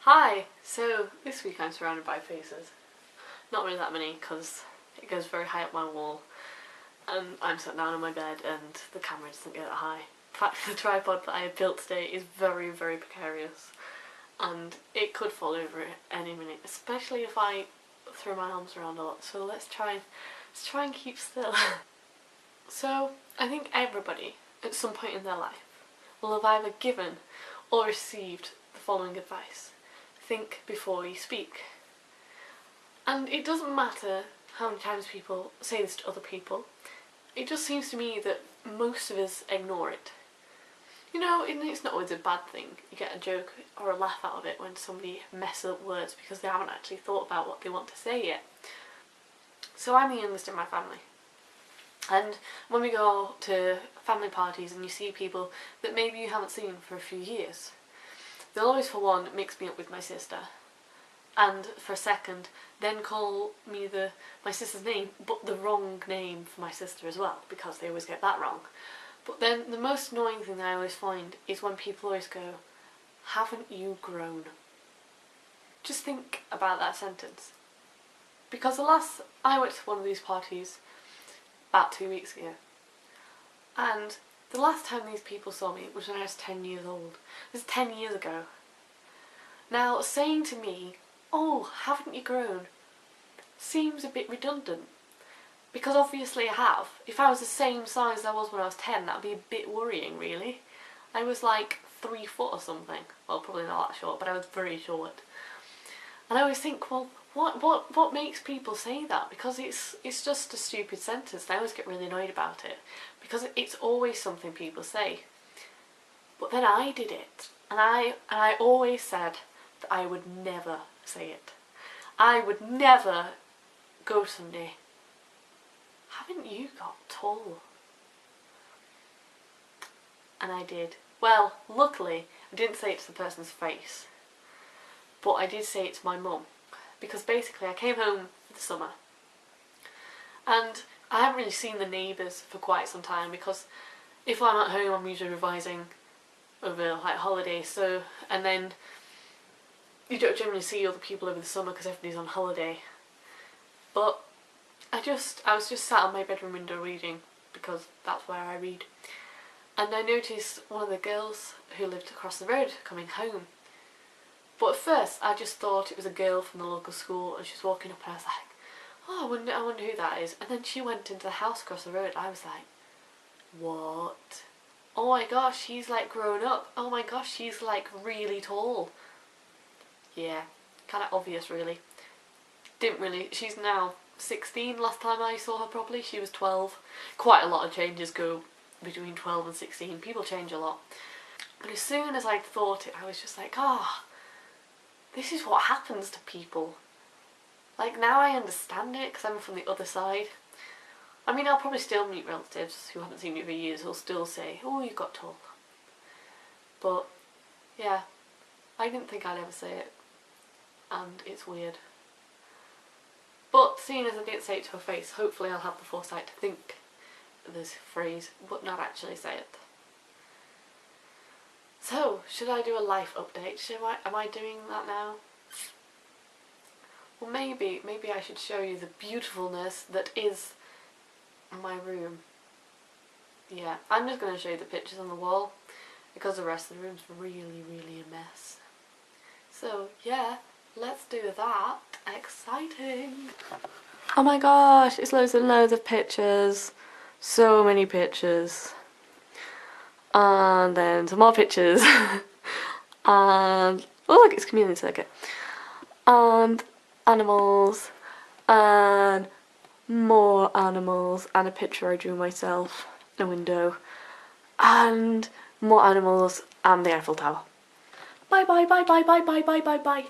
Hi! So this week I'm surrounded by faces. Not really that many because it goes very high up my wall and I'm sat down on my bed and the camera doesn't get that high. In fact, the tripod that I have built today is very, very precarious and it could fall over at any minute, especially if I throw my arms around a lot. So let's try and keep still. So I think everybody at some point in their life will have either given or received the following advice: think before you speak. And it doesn't matter how many times people say this to other people, it just seems to me that most of us ignore it. You know, it's not always a bad thing. You get a joke or a laugh out of it when somebody messes up words because they haven't actually thought about what they want to say yet. So I'm the youngest in my family. And when we go to family parties and you see people that maybe you haven't seen for a few years, they'll always, for one, mix me up with my sister, and for a second, then call me my sister's name, but the wrong name for my sister as well, because they always get that wrong. But then the most annoying thing that I always find is when people always go, "Haven't you grown?" Just think about that sentence. Because I went to one of these parties about 2 weeks ago, and the last time these people saw me was when I was 10 years old. This is 10 years ago. Now, saying to me, "Oh, haven't you grown?" seems a bit redundant. Because obviously I have. If I was the same size as I was when I was 10, that would be a bit worrying, really. I was like 3 foot or something. Well, probably not that short, but I was very short. And I always think, well, what makes people say that? Because it's just a stupid sentence. I always get really annoyed about it because it's always something people say. But then I did it, and I always said that I would never say it. I would never go to somebody, "Haven't you got tall?" And I did. Well, luckily I didn't say it to the person's face, but I did say it to my mum. Because basically I came home for the summer and I haven't really seen the neighbours for quite some time, because if I'm at home I'm usually revising over like holidays, so, and then you don't generally see other people over the summer because everybody's on holiday. But I was just sat on my bedroom window reading, because that's where I read, and I noticed one of the girls who lived across the road coming home. But at first I just thought it was a girl from the local school and she was walking up and I was like, "Oh, I wonder who that is." And then she went into the house across the road and I was like, "What? Oh my gosh, she's like grown up. Oh my gosh, she's like really tall." Yeah, kind of obvious really. Didn't really, she's now 16, last time I saw her properly she was 12. Quite a lot of changes go between 12 and 16, people change a lot. But as soon as I'd thought it, I was just like, this is what happens to people. Like, now I understand it because I'm from the other side. I mean, I'll probably still meet relatives who haven't seen me for years who'll still say, "Oh, you got tall." But yeah, I didn't think I'd ever say it, and it's weird. But seeing as I didn't say it to her face, hopefully I'll have the foresight to think this phrase but not actually say it. So, should I do a life update? Am I doing that now? Well, maybe I should show you the beautifulness that is my room. Yeah, I'm just going to show you the pictures on the wall because the rest of the room's really, really a mess. So, yeah, let's do that. Exciting! Oh my gosh, it's loads and loads of pictures. So many pictures. And then some more pictures. And oh look, it's chameleon circuit. And animals. And more animals. And a picture I drew myself in a window. And more animals and the Eiffel Tower. Bye bye bye bye bye bye bye bye bye.